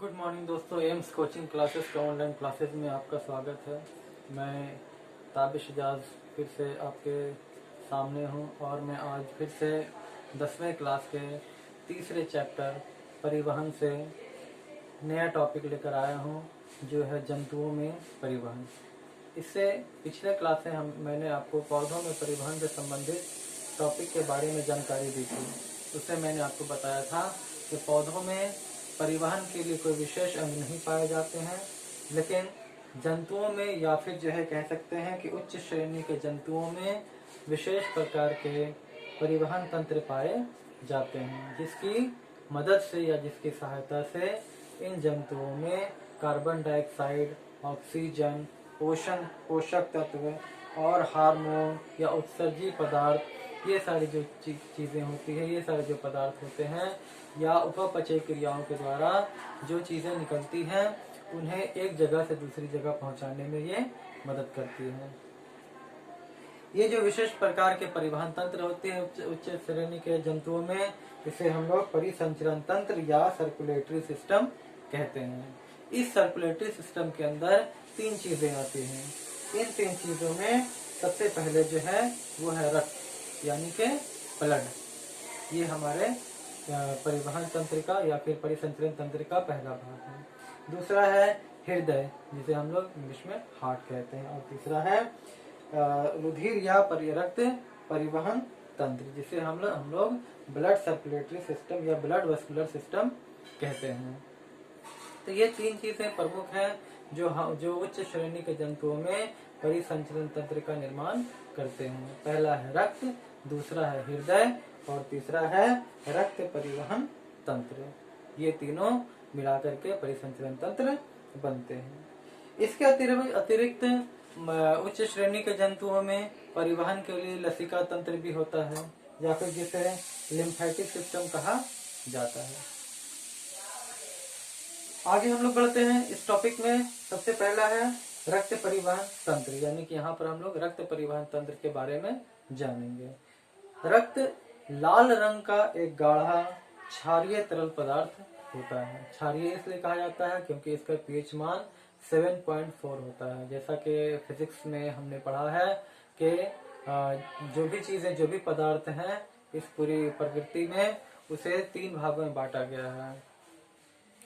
Good morning दोस्तों, AIIMS coaching classes का online classes में आपका स्वागत है। मैं ताबिश इजाज फिर से आपके सामने हूं और मैं आज फिर से 10वें क्लास के तीसरे चैप्टर परिवहन से नया टॉपिक लेकर आया हूं, जो है जंतुओं में परिवहन। इससे पिछले क्लास में मैंने आपको पौधों में परिवहन से संबंधित टॉपिक के बारे में जानकारी दी थी। उससे मैंने आपको बताया था कि पौधों में परिवहन के लिए कोई विशेष अंग नहीं पाए जाते हैं, लेकिन जंतुओं में या फिर जो है कह सकते हैं कि उच्च श्रेणी के जंतुओं में विशेष प्रकार के परिवहन तंत्र पाए जाते हैं, जिसकी मदद से या जिसकी सहायता से इन जंतुओं में कार्बन डाइऑक्साइड, ऑक्सीजन, पोषक तत्व और हार्मोन या उत्सर्जी पदार्थ, ये सारी जो चीज़ें होती है, ये सारे जो पदार्थ होते हैं या उपपचय क्रियाओं के द्वारा जो चीज़ें निकलती हैं, उन्हें एक जगह से दूसरी जगह पहुंचाने में ये मदद करती है। ये जो विशेष प्रकार के परिवहन तंत्र होते हैं उच्च श्रेणी के जंतुओं में, इसे हम लोग परिसंचरण तंत्र या सर्कुलेटरी सिस्टम कहते हैं। इस सर्कुलेटरी सिस्टम के अंदर तीन चीजें आती हैं। इन तीन चीजों में सबसे पहले जो है वो है रक्त, यानी कि ब्लड। ये हमारे परिवहन तंत्र का या फिर परिसंचरण तंत्र का पहला भाग है। दूसरा है हृदय, जिसे हम लोग इंग्लिश में हार्ट कहते हैं, और तीसरा है रुधिर या रक्त परिवहन तंत्र, जिसे हम लोग ब्लड सर्कुलेटरी सिस्टम या ब्लड वस्कुलर सिस्टम कहते हैं। तो ये तीन चीजें प्रमुख हैं जो उच्च श्रेणी के जंतुओं में परिसंचरण तंत्र का निर्माण करते हैं। पहला है रक्त, दूसरा है हृदय और तीसरा है रक्त परिवहन तंत्र। ये तीनों मिलाकर के परिसंचरण तंत्र बनते हैं। इसके अतिरिक्त उच्च श्रेणी के जंतुओं में परिवहन के लिए लसिका तंत्र भी होता है, या फिर जिसे लिम्फेटिक सिस्टम कहा जाता है। आगे हम लोग बढ़ते हैं इस टॉपिक में। सबसे पहला है रक्त परिवहन तंत्र, यानी कि यहाँ पर हम लोग रक्त परिवहन तंत्र के बारे में जानेंगे। रक्त लाल रंग का एक गाढ़ा क्षारीय तरल पदार्थ होता है। क्षारीय इसलिए कहा जाता है क्योंकि इसका पीएच मान 7.4 होता है। जैसा कि फिजिक्स में हमने पढ़ा है कि जो भी चीजें, जो भी पदार्थ हैं इस पूरी प्रकृति में, उसे तीन भागों में बांटा गया है: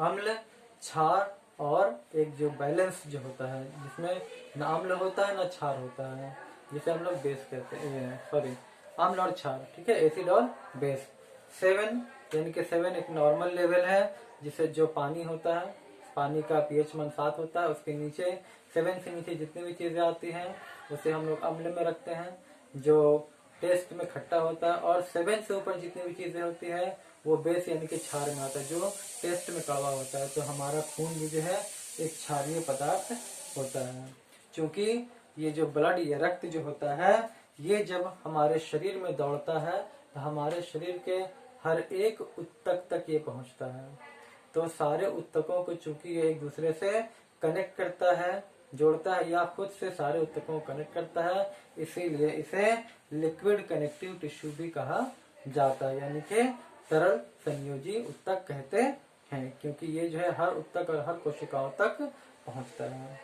अम्ल, क्षार और एक जो बैलेंस जो होता है, जिसमें न अम्ल होता है न क्षार होता है, जिसे हम लोग बेस कहते हैं, अम्ल और क्षार, ठीक है, एसिड और बेस। 7 यानी कि 7 एक नॉर्मल लेवल है, जिसे जो पानी होता है, पानी का पीएच मान 7 होता है, उसके नीचे 7 से नीचे जितनी भी चीजें आती हैं उसे हम लोग अम्ल में रखते हैं, जो टेस्ट में खट्टा होता है, और 7 से ऊपर जितनी भी चीजें होती है वो बेस यानी कि क्षार में आता है, जो टेस्ट में कड़वा होता है। तो हमारा खून भी जो है एक क्षारीय पदार्थ होता है। क्योंकि ये जो ब्लड, ये रक्त जो होता है, ये जब हमारे शरीर में दौड़ता है तो हमारे शरीर के हर एक ऊतक तक ये पहुंचता है। तो सारे ऊतकों को चूंकि ये एक दूसरे से कनेक्ट करता है, जोड़ता है, या खुद से सारे ऊतकों को कनेक्ट करता है, इसीलिए इसे लिक्विड कनेक्टिव टिश्यू भी कहा जाता है, यानी कि तरल संयोजी ऊतक कहते हैं, क्योंकि ये जो है हर ऊतक और हर कोशिकाओं तक पहुंचता है।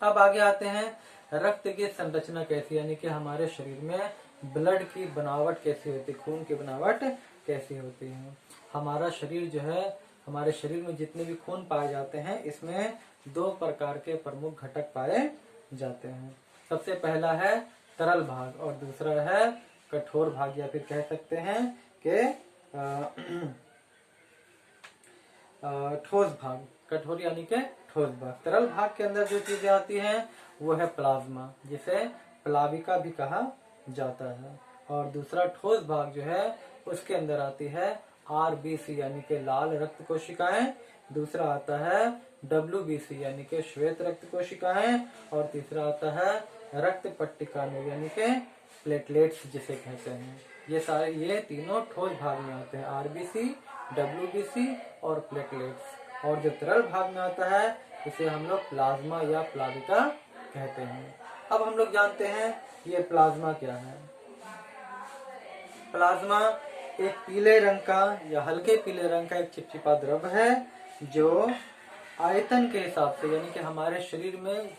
अब आगे आते हैं रक्त की संरचना कैसी, यानी कि हमारे शरीर में ब्लड की बनावट कैसी होती है, खून की बनावट कैसी होती है। हमारा शरीर जो है, हमारे शरीर में जितने भी खून पाए जाते हैं, इसमें 2 प्रकार के प्रमुख घटक पाए जाते हैं। सबसे पहला है तरल भाग और दूसरा है कठोर भाग, या फिर कह सकते हैं कि ठोस भाग। कठोर यानी कि ठोस भाग। तरल भाग के अंदर जो चीजें आती हैं वो है प्लाज्मा, जिसे प्लाविका भी कहा जाता है, और दूसरा ठोस भाग जो है उसके अंदर आती है आरबीसी यानी कि लाल रक्त कोशिकाएं, दूसरा आता है डब्ल्यूबीसी यानी कि श्वेत रक्त कोशिकाएं, और तीसरा आता है रक्त पट्टिका यानी कि प्लेटलेट्स जिसे कहते हैं। ये तीनों ठोस भाग में आते हैं, आरबीसी, डब्ल्यूबीसी और प्लेटलेट्स। और जो तरल भाग में आता है इसे हम लोग प्लाज्मा या प्लाविका कहते हैं। अब हम लोग जानते हैं ये प्लाज्मा क्या है। प्लाज्मा एक पीले रंग का या हल्के पीले रंग का एक चिपचिपा द्रव है, जो आयतन के हिसाब से, यानी कि हमारे शरीर में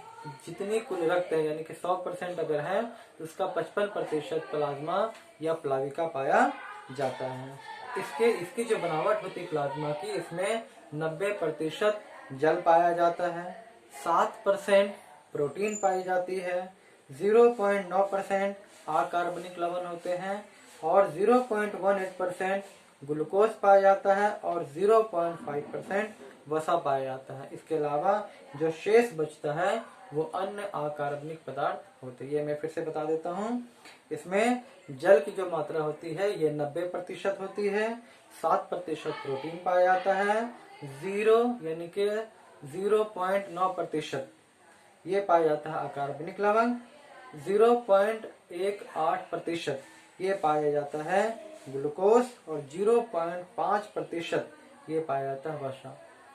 जितनी कुल रक्त है, यानी कि 100% अगर है तो उसका 55% प्लाज्मा या प्लाविका पाया जाता है। इसकी जो बनावट होती है प्लाज्मा की, इसमें 90% जल पाया जाता है, 7% प्रोटीन पाई जाती है, 0.9% अकार्बनिक लवण होते हैं और 0.18% ग्लूकोज पाया जाता है और 0.5% वसा पाया जाता है। इसके अलावा जो शेष बचता है वो अन्य अकार्बनिक पदार्थ होते हैं। ये मैं फिर से बता देता हूँ। इसमें जल की जो मात्रा होती है ये 90% होती है, 7% प्रोटीन पाया जाता है, 0 यानी कि 0.9% ये पाया जाता है अकार्बनिक लवण, 0.18% ये पाया जाता है ग्लूकोज और 0.5% ये पाया जाता है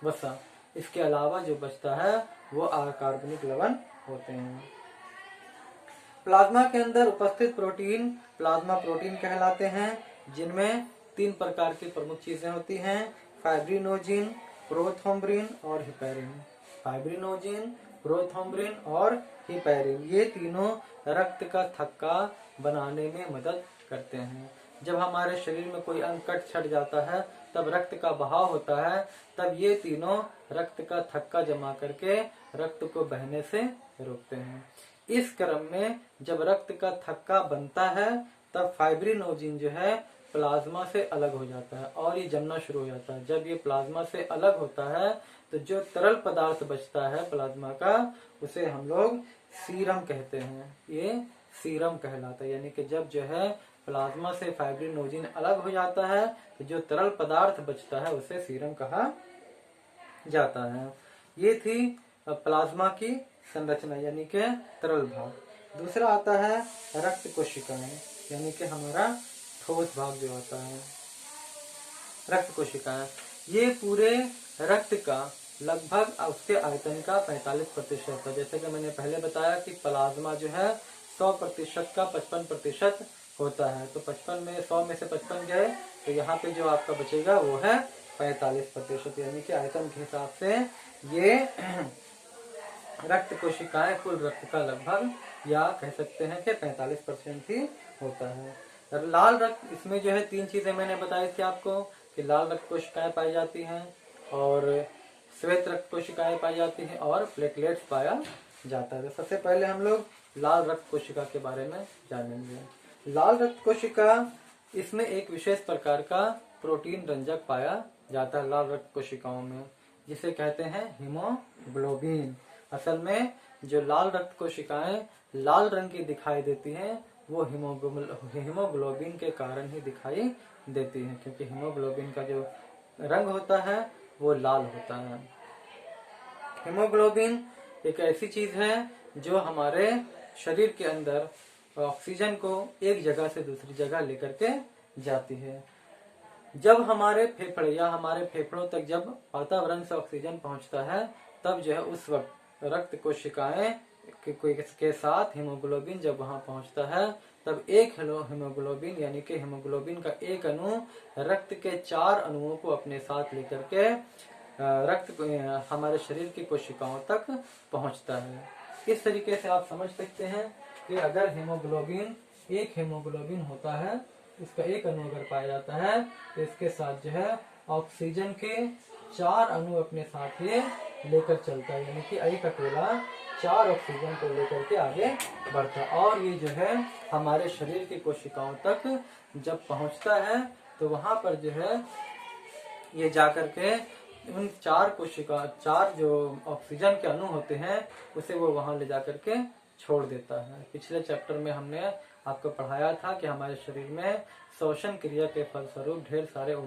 वसा। इसके अलावा जो बचता है वो अकार्बनिक लवण होते हैं। प्लाज्मा के अंदर उपस्थित प्रोटीन प्लाज्मा प्रोटीन कहलाते हैं, जिनमें 3 प्रकार की प्रमुख चीजें होती हैं: फाइब्रिनोजिन, प्रोथ्रोम्बिन और हिपैरिन। फाइब्रिनोजिन, प्रोथ्रोम्बिन और हिपैरिन ये तीनों रक्त का थक्का बनाने में मदद करते हैं। जब हमारे शरीर में कोई अंग कट छट जाता है तब रक्त का बहाव होता है, तब ये तीनों रक्त का थक्का जमा करके रक्त को बहने से रोकते हैं। इस क्रम में जब रक्त का थक्का बनता है तब फाइब्रिनोजिन जो है प्लाज्मा से अलग हो जाता है और ये जमना शुरू हो जाता है। जब ये प्लाज्मा से अलग होता है तो जो तरल पदार्थ बचता है प्लाज्मा का, उसे हम लोग सीरम कहते हैं। ये सीरम कहलाता है। यानी कि जब जो है प्लाज्मा से फाइब्रिनोजिन अलग हो जाता है तो जो तरल पदार्थ बचता है उसे सीरम कहा जाता है। ये थी प्लाज्मा की संरचना यानी कि तरल भाग। दूसरा आता है रक्त कोशिकाएं, यानी कि हमारा ठोस भाग जो होता है रक्त कोशिकाएं। ये पूरे रक्त का लगभग उसके आयतन का 45% है। जैसे कि मैंने पहले बताया कि प्लाज्मा जो है 100% का 55% होता है, तो 55 में 100 में से 55 गए तो यहाँ पे जो आपका बचेगा वो है 45%। यानी कि आयतन के हिसाब से ये रक्त कोशिकाएं कुल रक्त का लगभग या कह सकते हैं कि 45% ही होता है। लाल रक्त, इसमें जो है 3 चीजें मैंने बताई थी आपको कि लाल रक्त कोशिकाएं पाई जाती हैं और श्वेत रक्त कोशिकाएं पाई जाती हैं और प्लेटलेट्स पाया जाता है। तो सबसे पहले हम लोग लाल रक्त कोशिका के बारे में जानेंगे। लाल रक्त कोशिका, इसमें एक विशेष प्रकार का प्रोटीन रंजक पाया जाता है लाल रक्त कोशिकाओं में, जिसे कहते हैं हीमोग्लोबिन। असल में जो लाल रक्त कोशिकाएं लाल रंग की दिखाई देती हैं वो हीमोग्लोबिन के कारण ही दिखाई देती हैं, क्योंकि हीमोग्लोबिन का जो रंग होता है वो लाल होता है। हीमोग्लोबिन एक ऐसी चीज है जो हमारे शरीर के अंदर ऑक्सीजन को एक जगह से दूसरी जगह लेकर के जाती है। जब हमारे फेफड़े या हमारे फेफड़ों तक जब वातावरण से ऑक्सीजन पहुंचता है तब जो है उस वक्त रक्त कोशिकाएं के साथ हीमोग्लोबिन जब वहां पहुंचता है तब एक हीमोग्लोबिन यानी कि हीमोग्लोबिन का एक अणु रक्त के 4 अणुओं को अपने साथ लेकर के रक्त हमारे शरीर की कोशिकाओं तक पहुंचता है। इस तरीके से आप समझ सकते हैं कि अगर हीमोग्लोबिन, एक हीमोग्लोबिन होता है, इसका एक अणु अगर पाया जाता है तो इसके साथ जो है ऑक्सीजन के 4 अणु अपने साथ ये लेकर चलता है, यानी कि एक अकेला 4 ऑक्सीजन को लेकर के आगे बढ़ता है। और ये जो है हमारे शरीर की कोशिकाओं तक जब पहुंचता है तो वहां पर जो है ये जाकर के उन 4 जो ऑक्सीजन के अणु होते हैं उसे वो वहां ले जाकर के छोड़ देता है। पिछले चैप्टर में हमने आपको पढ़ाया था कि हमारे शरीर में श्वसन क्रिया के फलस्वरूप ढेर सारा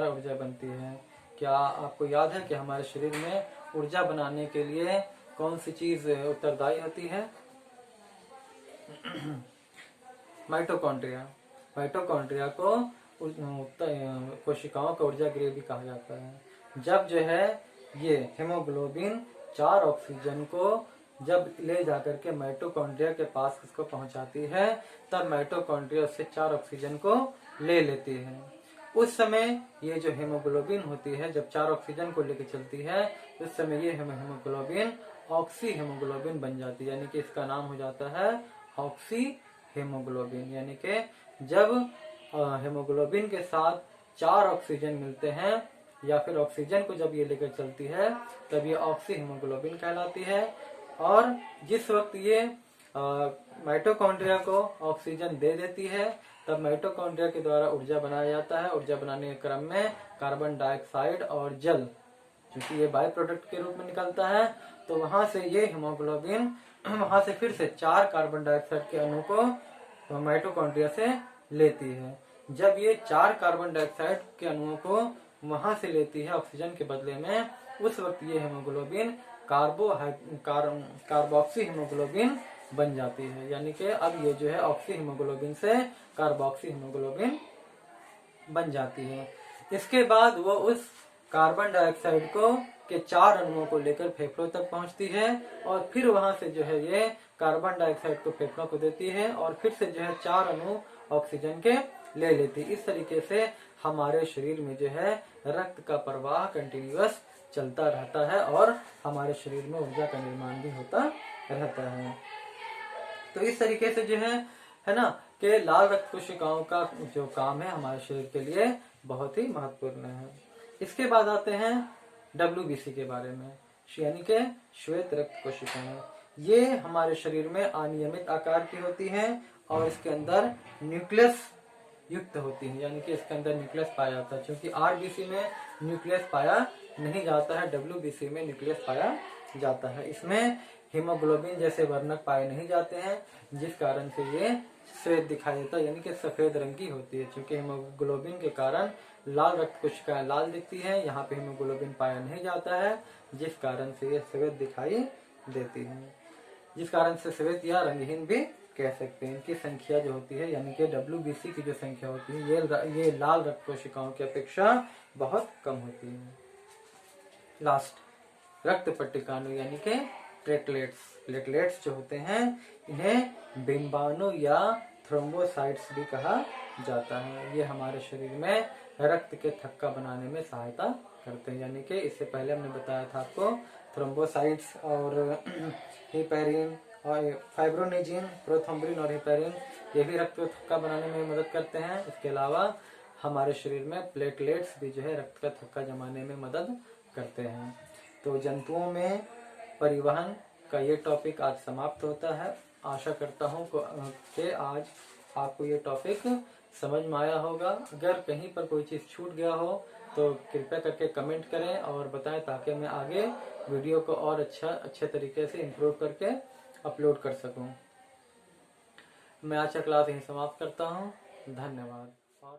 ऊर्जा बनती है। क्या आपको याद है कि हमारे शरीर में ऊर्जा बनाने के लिए कौन सी चीज उत्तरदायी होती है? माइटोकॉन्ड्रिया। माइटोकॉन्ड्रिया को कोशिकाओं का ऊर्जा गृह भी कहा जाता है। जब जो है ये हीमोग्लोबिन 4 ऑक्सीजन को जब ले जाकर के माइटोकॉन्ड्रिया के पास उसको पहुंचाती है तब माइटोकॉन्ड्रिया उससे 4 ऑक्सीजन को ले लेती है। उस समय ये जो हेमोग्लोबिन होती है जब 4 ऑक्सीजन को लेकर चलती है, उस समय ये हेमोग्लोबिन ऑक्सी हेमोग्लोबिन बन जाती है, यानी कि इसका नाम हो जाता है ऑक्सी हेमोग्लोबिन। यानी कि जब हेमोग्लोबिन के साथ 4 ऑक्सीजन मिलते हैं या फिर ऑक्सीजन को जब ये लेकर चलती है तब ये ऑक्सी हेमोग्लोबिन कहलाती है। और जिस वक्त ये माइटोकॉन्ड्रिया को ऑक्सीजन दे देती है तब माइटोकॉन्ड्रिया के द्वारा ऊर्जा बनाया जाता है। ऊर्जा बनाने के क्रम में कार्बन डाइऑक्साइड और जल, क्योंकि ये बाय प्रोडक्ट के रूप में निकलता है, तो वहां से ये हेमोग्लोबिन वहां से फिर से 4 कार्बन डाइऑक्साइड के अणु को माइटोकॉन्ड्रिया से लेती है। जब ये 4 कार्बन डाइऑक्साइड के अणुओं को वहां से लेती है ऑक्सीजन के बदले में, उस वक्त ये हेमोग्लोबिन कार्बोक्सी हेमोग्लोबिन बन जाती है। यानी कि अब ये जो है ऑक्सी हेमोग्लोबिन से कार्बोक्सी हेमोग्लोबिन बन जाती है। इसके बाद वो उस कार्बन डाइऑक्साइड को के 4 अणुओं को लेकर फेफड़ों तक पहुंचती है और फिर वहां से जो है ये कार्बन डाइऑक्साइड को फेफड़ों को देती है और फिर से जो है 4 अणु ऑक्सीजन के ले लेती है। इस तरीके से हमारे शरीर में जो है रक्त का प्रवाह कंटिन्यूअस चलता रहता है और हमारे शरीर में ऊर्जा का निर्माण भी होता रहता है। तो इस तरीके से जो है ना कि लाल रक्त कोशिकाओं का जो काम है हमारे शरीर के लिए बहुत ही महत्वपूर्ण है। इसके बाद आते हैं WBC के बारे में, यानी कि श्वेत रक्त कोशिकाएं। ये हमारे शरीर में अनियमित आकार की होती हैं और इसके अंदर न्यूक्लियस युक्त होती है, यानी कि इसके अंदर न्यूक्लियस पाया जाता है। क्योंकि RBC में न्यूक्लियस पाया नहीं जाता है, WBC में न्यूक्लियस पाया जाता है। इसमें हीमोग्लोबिन जैसे वर्णक पाए नहीं जाते हैं, जिस कारण से ये श्वेत दिखाई देता है, यानी कि सफेद रंग की होती है। क्योंकि हीमोग्लोबिन के कारण लाल रक्त कोशिकाएं लाल दिखती हैं, यहाँ पे हीमोग्लोबिन पाया नहीं जाता है, जिस कारण से ये श्वेत दिखाई देती है, जिस कारण से श्वेत या रंगहीन भी कह सकते हैं। इनकी संख्या जो होती है, यानी कि WBC की जो संख्या होती है, ये लाल रक्त कोशिकाओं की अपेक्षा बहुत कम होती है। लास्ट, रक्त पट्टिकाणु यानी कि प्लेटलेट्स जो होते हैं, इन्हें बिंबाणु या थ्रोम्बोसाइट्स भी कहा जाता है। ये हमारे शरीर में रक्त के थक्का बनाने में सहायता करते हैं। यानी कि इससे पहले हमने बताया था आपको थ्रोम्बोसाइट्स और हिपैरिन और फाइब्रोनेजिन, प्रोथ्रोम्बिन और हिपैरिन, ये भी रक्त का थक्का बनाने में मदद करते हैं। इसके अलावा हमारे शरीर में प्लेटलेट्स भी जो है रक्त का थक्का जमाने में मदद करते हैं। तो जंतुओं में परिवहन का ये टॉपिक आज समाप्त होता है। आशा करता हूँ कि आज आपको ये टॉपिक समझ में आया होगा। अगर कहीं पर कोई चीज़ छूट गया हो तो कृपया करके कमेंट करें और बताएं, ताकि मैं आगे वीडियो को और अच्छे तरीके से इम्प्रूव करके अपलोड कर सकूं। मैं आज का क्लास यहीं समाप्त करता हूं। धन्यवाद। और